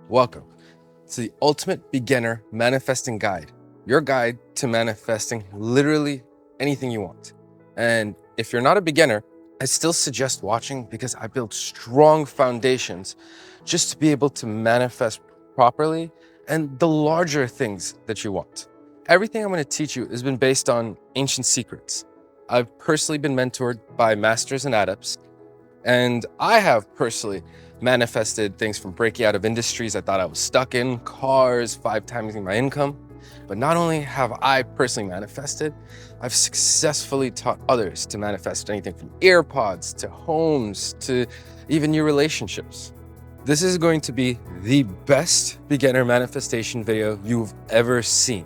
Welcome to the Ultimate Beginner Manifesting Guide, your guide to manifesting literally anything you want. And if you're not a beginner, I still suggest watching because I build strong foundations just to be able to manifest properly and the larger things that you want. Everything I'm going to teach you has been based on ancient secrets. I've personally been mentored by masters and adepts, and I have personally manifested things from breaking out of industries I thought I was stuck in, cars, 5 times my income. But not only have I personally manifested, I've successfully taught others to manifest anything from AirPods to homes to even new relationships. This is going to be the best beginner manifestation video you've ever seen.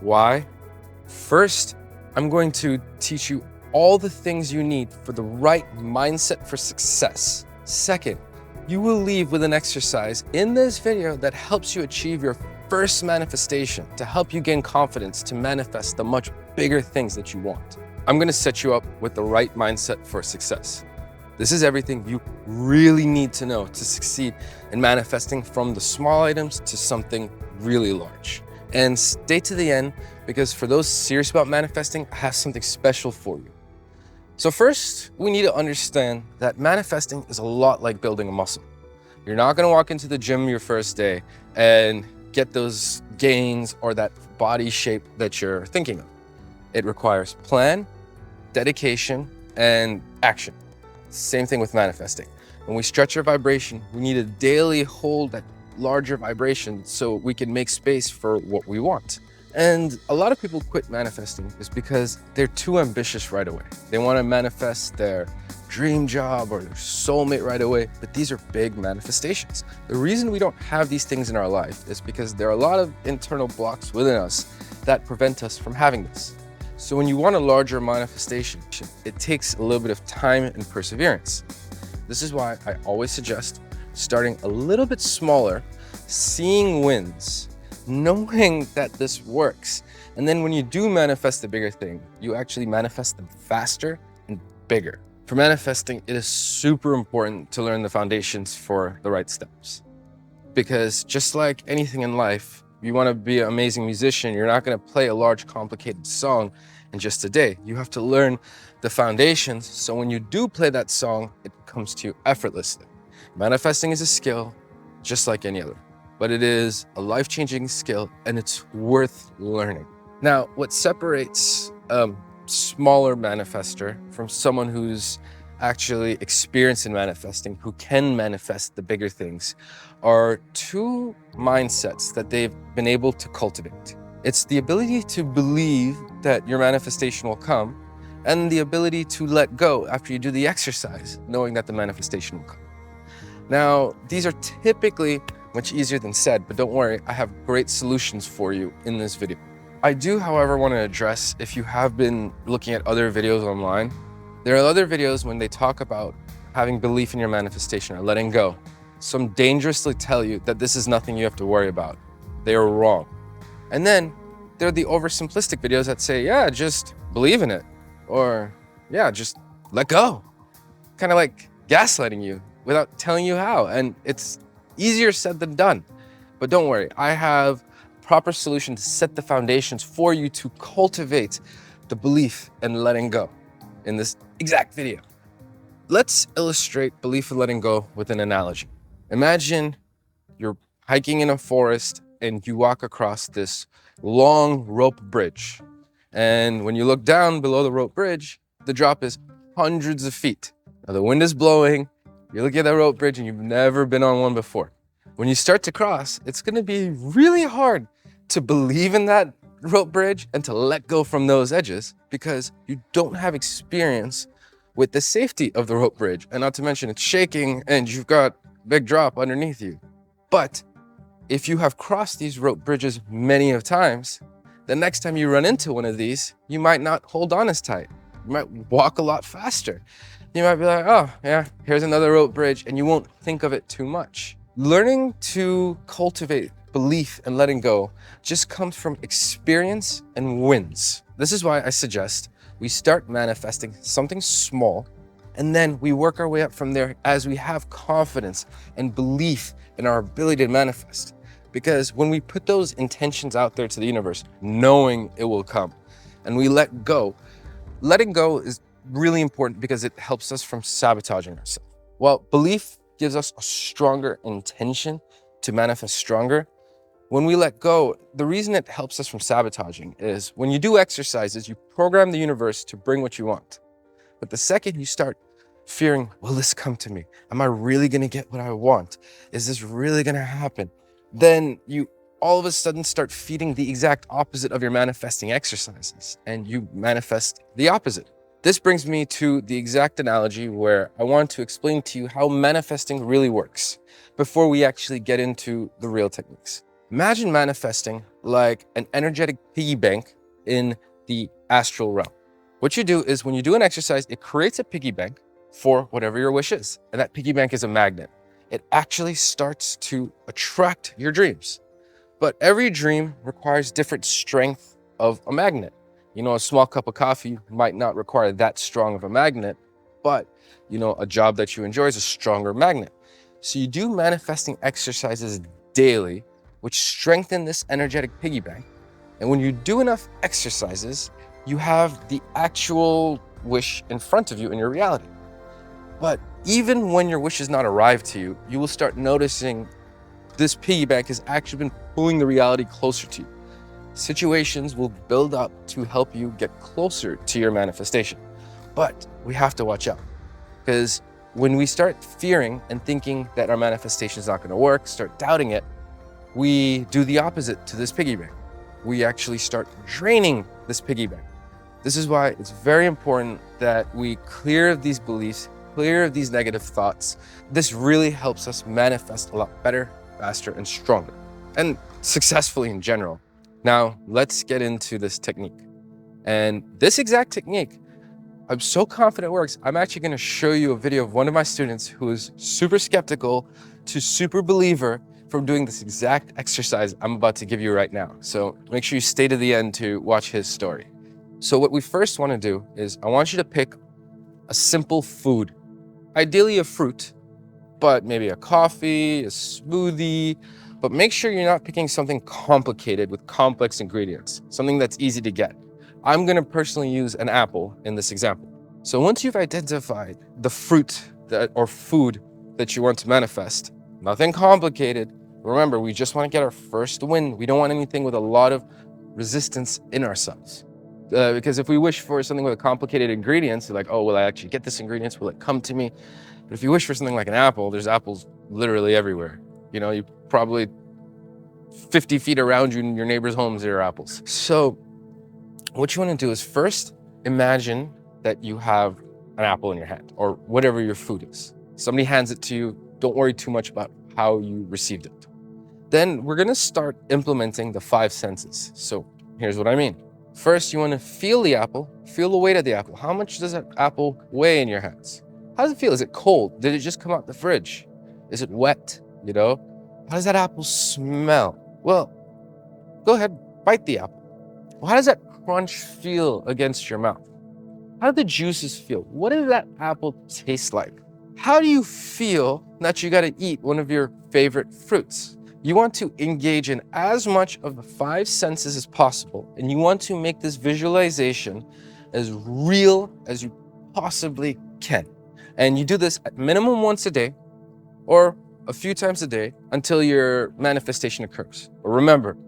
Why? First, I'm going to teach you all the things you need for the right mindset for success. Second, you will leave with an exercise in this video that helps you achieve your first manifestation to help you gain confidence to manifest the much bigger things that you want. I'm going to set you up with the right mindset for success. This is everything you really need to know to succeed in manifesting from the small items to something really large. And stay to the end because for those serious about manifesting, I have something special for you. So first, we need to understand that manifesting is a lot like building a muscle. You're not going to walk into the gym your first day and get those gains or that body shape that you're thinking of. It requires plan, dedication, and action. Same thing with manifesting. When we stretch our vibration, we need to daily hold that larger vibration so we can make space for what we want. And a lot of people quit manifesting is because they're too ambitious right away. They want to manifest their dream job or their soulmate right away, but these are big manifestations. The reason we don't have these things in our life is because there are a lot of internal blocks within us that prevent us from having this. So when you want a larger manifestation, it takes a little bit of time and perseverance. This is why I always suggest starting a little bit smaller, seeing wins, knowing that this works. And then when you do manifest the bigger thing, you actually manifest them faster and bigger. For manifesting, it is super important to learn the foundations for the right steps. Because just like anything in life, you want to be an amazing musician, you're not going to play a large, complicated song in just a day. You have to learn the foundations, so when you do play that song, it comes to you effortlessly. Manifesting is a skill just like any other, but it is a life-changing skill and it's worth learning. Now, what separates a smaller manifester from someone who's actually experienced in manifesting, who can manifest the bigger things, are 2 mindsets that they've been able to cultivate. It's the ability to believe that your manifestation will come and the ability to let go after you do the exercise, knowing that the manifestation will come. Now, these are typically much easier than said, but don't worry, I have great solutions for you in this video. I do, however, want to address, if you have been looking at other videos online, there are other videos when they talk about having belief in your manifestation or letting go. Some dangerously tell you that this is nothing you have to worry about. They are wrong. And then there are the oversimplistic videos that say, yeah, just believe in it. Or yeah, just let go. Kind of like gaslighting you without telling you how. And it's easier said than done. But don't worry, I have a proper solution to set the foundations for you to cultivate the belief and letting go in this exact video. Let's illustrate belief and letting go with an analogy. Imagine you're hiking in a forest and you walk across this long rope bridge. And when you look down below the rope bridge, the drop is hundreds of feet. Now the wind is blowing, you're looking at that rope bridge and you've never been on one before. When you start to cross, it's gonna be really hard to believe in that rope bridge and to let go from those edges because you don't have experience with the safety of the rope bridge. And not to mention it's shaking and you've got a big drop underneath you. But if you have crossed these rope bridges many of times, the next time you run into one of these, you might not hold on as tight. You might walk a lot faster. You might be like, oh yeah, here's another rope bridge, and you won't think of it too much. Learning to cultivate belief and letting go just comes from experience and wins. This is why I suggest we start manifesting something small And then we work our way up from there as we have confidence and belief in our ability to manifest. Because when we put those intentions out there to the universe, knowing it will come, and we let go, letting go is really important because it helps us from sabotaging ourselves. While belief gives us a stronger intention to manifest stronger, when we let go, the reason it helps us from sabotaging is when you do exercises, you program the universe to bring what you want. But the second you start fearing, will this come to me? Am I really gonna get what I want? Is this really gonna happen? Then you all of a sudden start feeding the exact opposite of your manifesting exercises, and you manifest the opposite. This brings me to the exact analogy where I want to explain to you how manifesting really works before we actually get into the real techniques. Imagine manifesting like an energetic piggy bank in the astral realm. What you do is when you do an exercise, it creates a piggy bank for whatever your wish is. And that piggy bank is a magnet. It actually starts to attract your dreams. But every dream requires different strength of a magnet. You know, a small cup of coffee might not require that strong of a magnet, but you know, a job that you enjoy is a stronger magnet. So you do manifesting exercises daily, which strengthen this energetic piggy bank. And when you do enough exercises, you have the actual wish in front of you in your reality. But even when your wish has not arrived to you, you will start noticing this piggy bank has actually been pulling the reality closer to you. Situations will build up to help you get closer to your manifestation. But we have to watch out, because when we start fearing and thinking that our manifestation is not going to work, start doubting it, we do the opposite to this piggy bank. We actually start draining this piggy bank. This is why it's very important that we clear of these beliefs, clear of these negative thoughts. This really helps us manifest a lot better, faster, and stronger, and successfully in general. Now, let's get into this technique. And this exact technique, I'm so confident it works. I'm actually going to show you a video of one of my students who is super skeptical to super believer from doing this exact exercise I'm about to give you right now. So make sure you stay to the end to watch his story. So what we first want to do is I want you to pick a simple food, ideally a fruit, but maybe a coffee, a smoothie, but make sure you're not picking something complicated with complex ingredients, something that's easy to get. I'm going to personally use an apple in this example. So once you've identified the fruit or food that you want to manifest, nothing complicated. Remember, we just want to get our first win. We don't want anything with a lot of resistance in ourselves. Because if we wish for something with complicated ingredients, like, oh, will I actually get this ingredients? Will it come to me? But if you wish for something like an apple, there's apples literally everywhere. You know, you probably 50 feet around you in your neighbor's homes, there are apples. So what you want to do is first imagine that you have an apple in your hand or whatever your food is. Somebody hands it to you. Don't worry too much about how you received it. Then we're going to start implementing the 5 senses. So here's what I mean. First, you want to feel the apple, feel the weight of the apple. How much does that apple weigh in your hands? How does it feel? Is it cold? Did it just come out the fridge? Is it wet? You know? How does that apple smell? Well, go ahead, bite the apple. Well, how does that crunch feel against your mouth? How do the juices feel? What does that apple taste like? How do you feel that you got to eat one of your favorite fruits? You want to engage in as much of the 5 senses as possible, and you want to make this visualization as real as you possibly can. And you do this at minimum once a day or a few times a day until your manifestation occurs. But remember,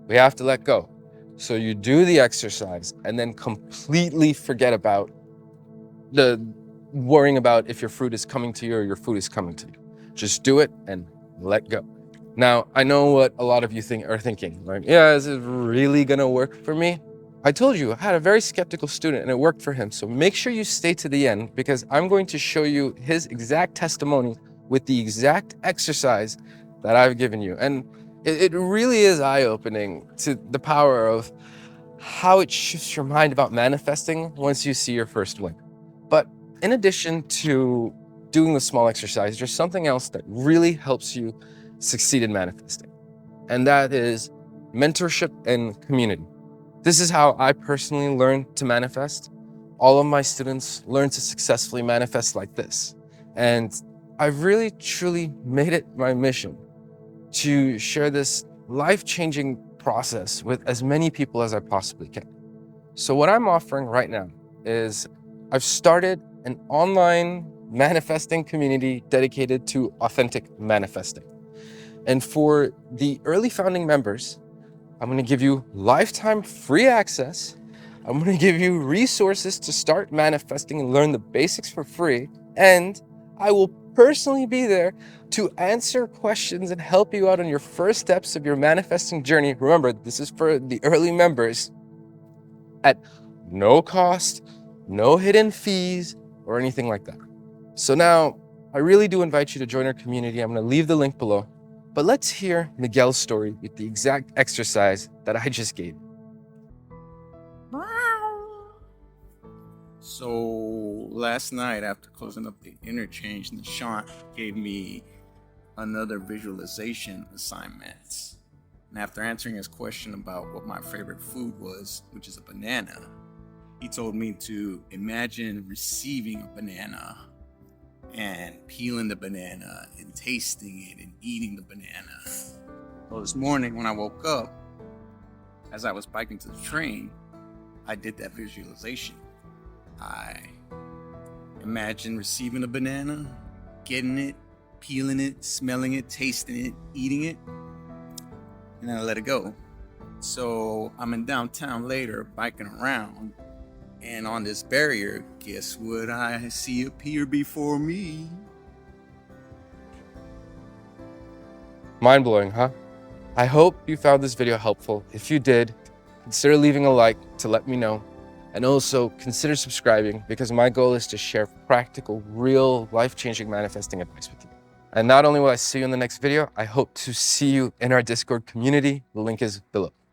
we have to let go. So you do the exercise and then completely forget about the worrying about if your fruit is coming to you or your food is coming to you. Just do it and let go. Now, I know what a lot of you are thinking, like, yeah, is it really gonna work for me? I told you, I had a very skeptical student and it worked for him. So make sure you stay to the end because I'm going to show you his exact testimony with the exact exercise that I've given you. And it really is eye-opening to the power of how it shifts your mind about manifesting once you see your first win. But in addition to doing the small exercise, there's something else that really helps you succeed in manifesting. And that is mentorship and community. This is how I personally learned to manifest. all of my students learn to successfully manifest like this. And I've really, truly made it my mission to share this life-changing process with as many people as I possibly can. So what I'm offering right now is I've started an online manifesting community dedicated to authentic manifesting. And for the early founding members, I'm gonna give you lifetime free access. I'm gonna give you resources to start manifesting and learn the basics for free. And I will personally be there to answer questions and help you out on your first steps of your manifesting journey. Remember, this is for the early members at no cost, no hidden fees, or anything like that. So now, I really do invite you to join our community. I'm gonna leave the link below. But let's hear Miguel's story with the exact exercise that I just gave. So last night, after closing up the interchange, Nishant gave me another visualization assignment. And after answering his question about what my favorite food was, which is a banana, he told me to imagine receiving a banana and peeling the banana and tasting it and eating the banana. Well, this morning when I woke up, as I was biking to the train, I did that visualization. I imagined receiving a banana, getting it, peeling it, smelling it, tasting it, eating it, and then I let it go. So I'm in downtown later, biking around, and on this barrier, guess what I see appear before me? Mind-blowing, huh? I hope you found this video helpful. If you did, consider leaving a like to let me know. And also consider subscribing, because my goal is to share practical, real, life-changing manifesting advice with you. And not only will I see you in the next video, I hope to see you in our Discord community. The link is below.